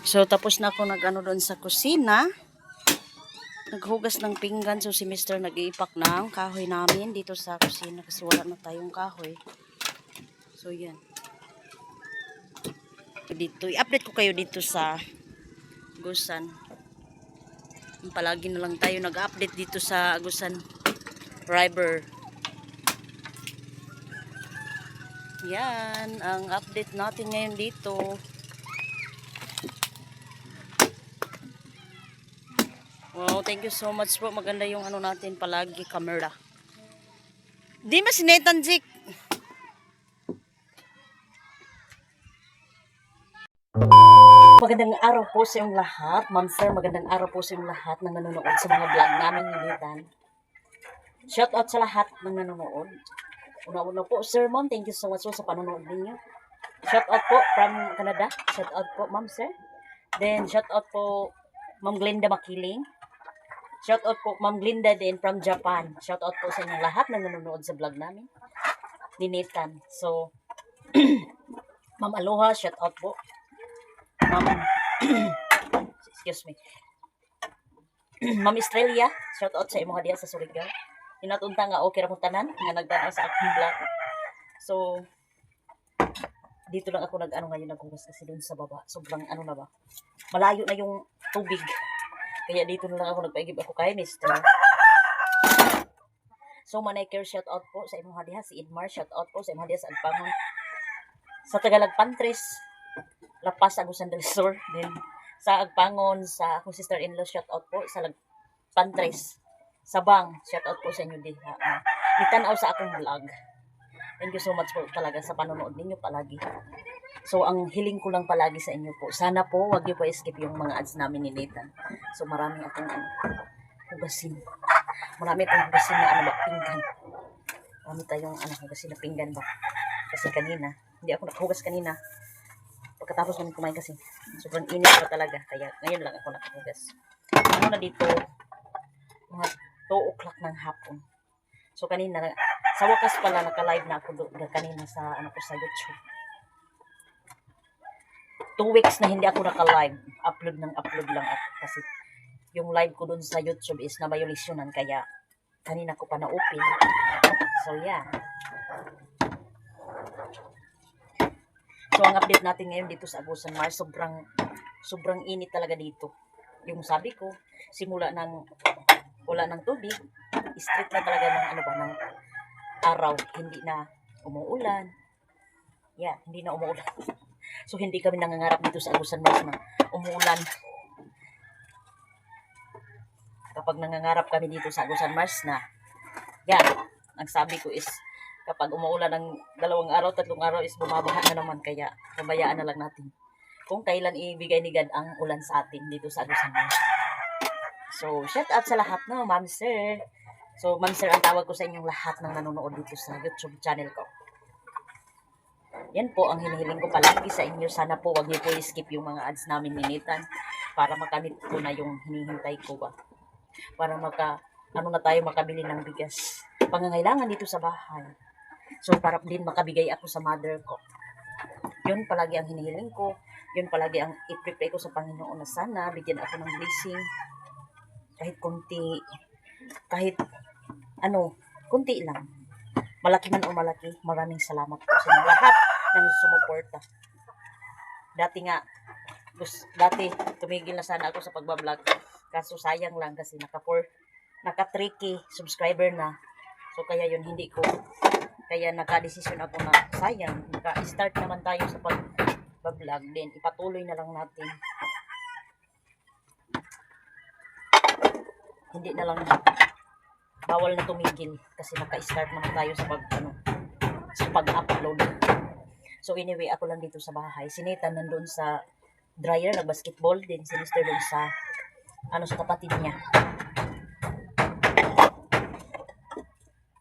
So, tapos na ako nag-ano doon sa kusina. Naghugas ng pinggan. So, si Mr. nag-iipak ng kahoy namin dito sa kusina kasi wala na tayong kahoy. So, yan. Dito, i-update ko kayo dito sa Agusan. Palagi na lang tayo nag-update dito sa Agusan River. Yan, ang update natin ngayon dito. Wow, thank you so much po. Maganda yung ano natin palagi, camera. Di mas sinetan, Zik. Magandang araw po sa inyong lahat. Ma'am sir, magandang araw po sa inyong lahat na nanonood sa mga vlog namin nilitan. Shout out sa lahat ng nanonood. Una-una po, sir, ma'am, thank you so much po sa panonood ninyo. Shout out po from Canada. Shout out po, ma'am sir. Then, shout out po, Ma'am Glenda Makiling. Shout out po, Ma'am Glinda din from Japan. Shout out po sa inyong lahat na nanonood sa vlog namin. Ninitan. So, Ma'am Aloha, shout out po. Ma'am, excuse me. Ma'am Estrella, shout out sa imo diya sa Surigao. Inatunta nga okay ra mo tanan nga nagtanaw sa akong vlog. So, dito lang ako nag-ano ngayon naghugas kasi doon sa baba. Sobrang ano na ba? Malayo na yung tubig. Kaya dito na lang ako nagpaigib ako kay Mr. So, Manay Care, shout out po sa imo diha si Idmar, shout out po sa imo diha sa Agpangon. Sa Tagalog Pantres, Lapas, Agusan del Sur, din sa Agpangon, sa akong sister-in-law, shout out po sa Pantres, Sabang, shout out po sa inyo din. Itanaw sa akong vlog. Thank you so much po talaga sa panonood ninyo palagi. So, ang hiling ko lang palagi sa inyo po, sana po wag niyo po skip yung mga ads namin ni Nathan. So, maraming akong hugasin. Marami akong hugasin na ano ba, pinggan. Marami tayong hugasin na pinggan ba. Kasi kanina, hindi ako nakahugas kanina. Pagkatapos namin kumain kasi sobrang init pa talaga. Kaya ngayon lang ako nakahugas. Ano na dito, mga 2 o'clock ng hapon. So kanina, sa wakas pala naka-live na ako kanina sa sa YouTube. 2 weeks na hindi ako naka-live. Upload lang ako kasi yung live ko dun sa YouTube is na violationan kaya kanina ko pa na-open. So yeah. So, ang update natin ngayon dito sa Agusan Mars, sobrang init talaga dito. Yung sabi ko, simula ng wala ng tubig, straight na talaga ng ng araw, hindi na umuulan. Yeah, hindi na umuulan. So, hindi kami nangangarap dito sa Agusan Mars na umuulan. Kapag nangangarap kami dito sa Agusan Mars na, yeah, ang sabi ko is, kapag umuulan ng 2 araw, 3 araw is bumabaha na naman. Kaya pabayaan na lang natin kung kailan ibigay ni God ang ulan sa atin dito sa Agusan Mars. So, shout out sa lahat, no, Ma'am Sir. So, Ma'am Sir ang tawag ko sa inyong lahat ng nanonood dito sa YouTube channel ko. Yan po ang hinihiling ko palagi sa inyo. Sana po wag niyo po i-skip yung mga ads namin ni Nathan para makamit ko na yung hinihintay ko ba. Para na tayo makabili ng bigas. Pangangailangan dito sa bahay. So, para din makabigay ako sa mother ko. Yun palagi ang hinihiling ko. Yun palagi ang i-pray ko sa Panginoon na sana bigyan ako ng blessing. Kahit konti. Kahit konti lang. Malaki man o malaki, maraming salamat po sa inyo lahat ng sumuporta. Dati tumigil na sana ako sa pagbablog. Kaso sayang lang kasi naka 3K subscriber na. So, kaya yun kaya naka-desisyon ako na sayang, naka-start naman tayo sa pag-vlog din. Ipatuloy na lang natin. Hindi na lang bawal na tumigil kasi naka-start naman tayo sa pag-upload. So anyway, ako lang dito sa bahay. Si Nathan nandun sa dryer, nag-basketball din. Si Mr. dun sa sa kapatid niya.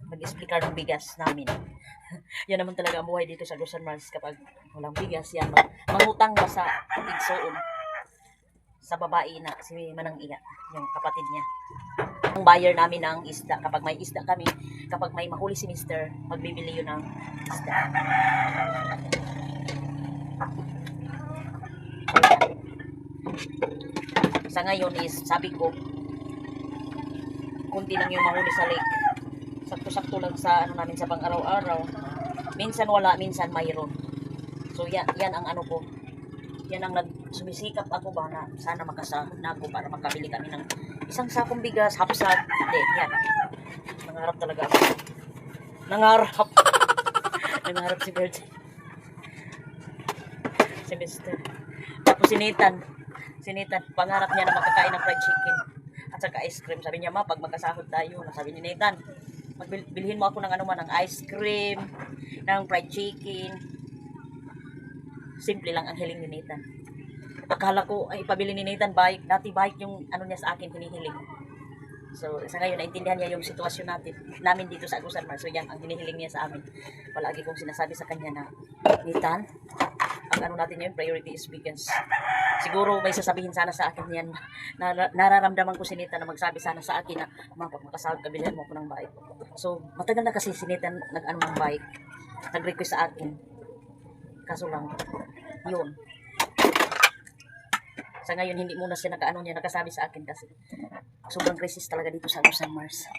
Nag-explicar ng bigas namin. Yan naman talaga ang buhay dito sa Agusan Mars kapag walang bigas. Yan, mangutang ba sa igsoon sa babae na si Manang Iya, yung kapatid niya. Ang buyer namin ng isda, kapag may isda kami, kapag may mahuli si Mr., magbibili yun ng isda. Sa ngayon is, sabi ko, kunti lang yung mahuli sa lake. Sakto-sakto lang sa ano namin sa pang-araw-araw. Minsan wala, minsan mayroon. So yan ang ano ko. Yan ang sumisikap ako ba na sana makasahod na ako para makabili kami ng isang sakong bigas, hapsat. Hindi, yan. Nangarap talaga ako. Nangarap. Nangarap si Bert. Si Mister. Tapos sinitan, pangarap niya na makakain ng fried chicken at saka ice cream. Sabi niya, ma, pag magkasahod tayo, sabi ni Nathan, bilhin mo ako ng ano man, ng ice cream, ng fried chicken. Simple lang ang hiling ni Nathan. Akala ko ay ipabili ni Nathan bike. Dati bike yung ano niya sa akin hinihiling. So sa ngayon naintindihan niya yung sitwasyon namin dito sa Agusan Mars. So yan ang hinihiling niya sa amin. Palagi kong sinasabi sa kanya na, Nathan, ang ano natin ngayon, priority is weekends. Siguro may sasabihin sana sa akin yan. Nararamdaman ko si Nathan na magsabi sana sa akin na, ma, pag makasahod ka, bilhin mo ako ng bike. So matagal na kasi si Nathan nag-ano ng bike. Nag-request sa akin. Kaso lang, yun. Sa ngayon, hindi muna siya nakasabi sa akin kasi sobrang crisis talaga dito sa Agusan Mars.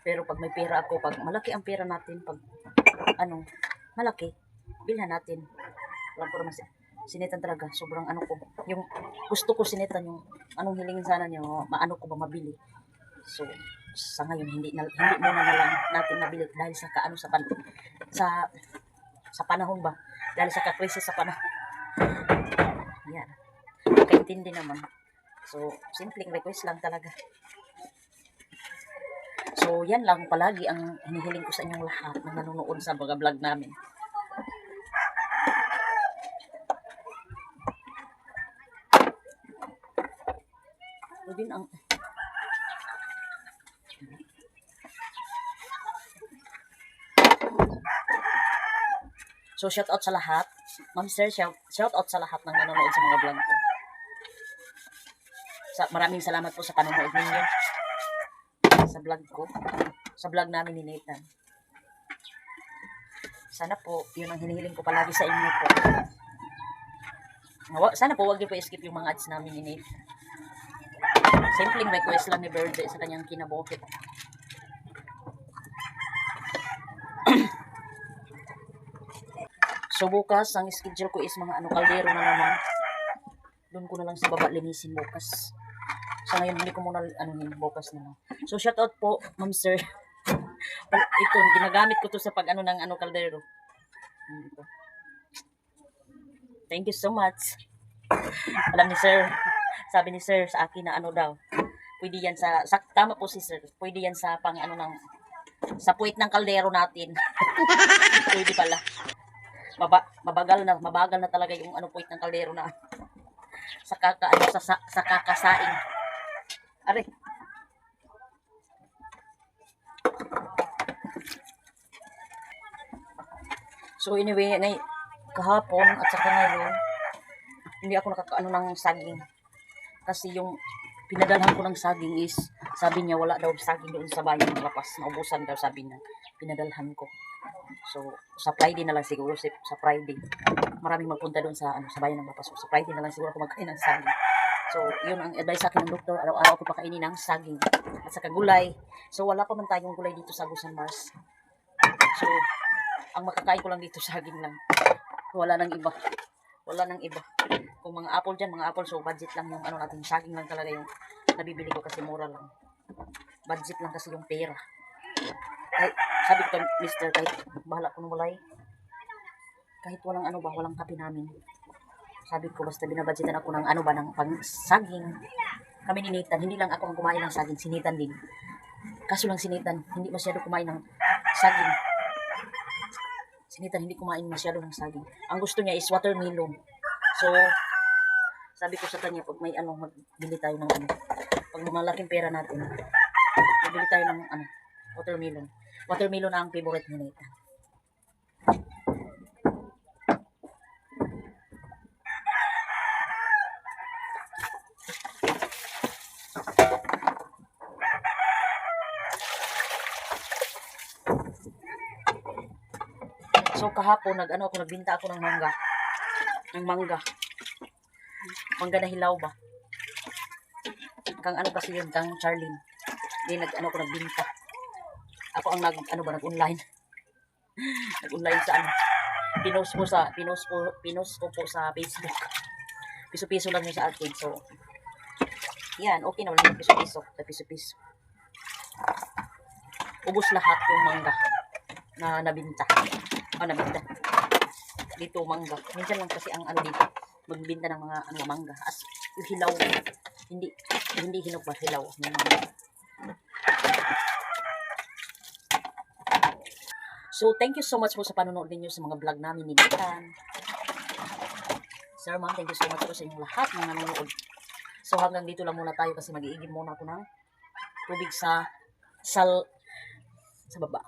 Pero pag may pera ako, pag malaki ang pera natin, pag malaki, bilhan natin. Alam ko naman sinitan talaga, sobrang ano ko. Yung gusto ko sinitan, yung anong hilingin sana niya, maano ko ba mabili. So, sa ngayon, hindi muna na lang natin mabili dahil sa sa panahon ba? Dahil sa kakrisis sa panahon. Yan. Makaintindi naman. So, simpleng request lang talaga. So, yan lang palagi ang hinihiling ko sa inyong lahat na nanonood sa mga vlog namin. So, din ang So, shout out sa lahat. Ma'am Sir, shout out sa lahat ng nanonood sa mga vlog ko. Maraming salamat po sa panonood ninyo sa vlog ko. Sa vlog namin ni Nathan. Sana po, yun ang hinihiling ko palagi sa inyo po. Sana po, wag niyo po skip yung mga ads namin ni Nathan. Simpleng request lang ni Birthday sa kanyang kinabuhi. So bukas, ang schedule ko is mga kaldero na naman. Doon ko na lang sa baba linisin bukas. Sa ngayon, hindi ko muna bukas na lang. So shout out po, Ma'am Sir. Ito, ginagamit ko to sa ng kaldero. Ito. Thank you so much. Alam ni Sir, sabi ni Sir sa akin na daw. Pwede yan tama po si Sir. Pwede yan sa sa puwit ng kaldero natin. Pwede pala. Mabagal na talaga yung puwit ng kaldero na sa kakasaing. Are. So anyway, kahapon at saka ngayon, hindi ako ng saging. Kasi yung pinadalhan ko ng saging is, sabi niya wala daw saging doon sa bayan ng Lapas. Naubusan daw, sabi niya. Pinadalhan ko. So, sa Friday na lang siguro, sa Friday. Maraming magpunta doon sa bayan ng Lapas. So, sa Friday na lang siguro ako magkain ng saging. So, yun ang advice sa akin ng doktor. Araw-araw ako pakainin ng saging. At saka gulay. So, wala pa man tayong gulay dito sa Agusan Mars. So, ang makakain ko lang dito, saging lang. Wala nang iba. Kung mga apple dyan, so budget lang yung natin. Saging lang talaga yung nabibili ko kasi mura lang. Budget lang kasi yung pera. Kahit, sabi ko, Mister, kahit bahala ko ng walay. Kahit walang kape namin. Sabi ko, basta binabudgetan ako ng ng pang saging. Kami ni Nathan, hindi lang ako ang kumain ng saging, si Nathan din. Kaso lang si Nathan, hindi masyado kumain ng saging. Si Nathan hindi kumain masyado ng saging. Ang gusto niya is watermelon. So, sabi ko sa kanya, pag may magbili tayo ng pag malaking pera natin, magbili tayo ng watermelon. Watermelon ang favorite ni Nathan. So kahapon nagbinta ako ng mangga. Ang mangga. Mangga na hilaw ba? Kang ano kasi yun, kang Charlene. Hindi nag-ano ko nagbinta. Ako ang nag-online. Nag-online sa ano. Pinost ko po sa Facebook. Piso-piso lang yun sa akin. So, yan, okay na. Walang piso-piso. Piso-piso. Ubus lahat yung mangga na nabinta. Nabinta. Dito mangga. Minsan lang kasi ang ano dito, magbinta ng mga ano mangga. As yung hilaw. Hindi hinog ba? Hilaw. Yung mangga. So, thank you so much po sa panonood ninyo sa mga vlog namin ni Ditan. Sir, ma'am, thank you so much po sa inyong lahat ng nanonood. So, hanggang dito lang muna tayo kasi mag-iigib muna ako ng tubig sa baba.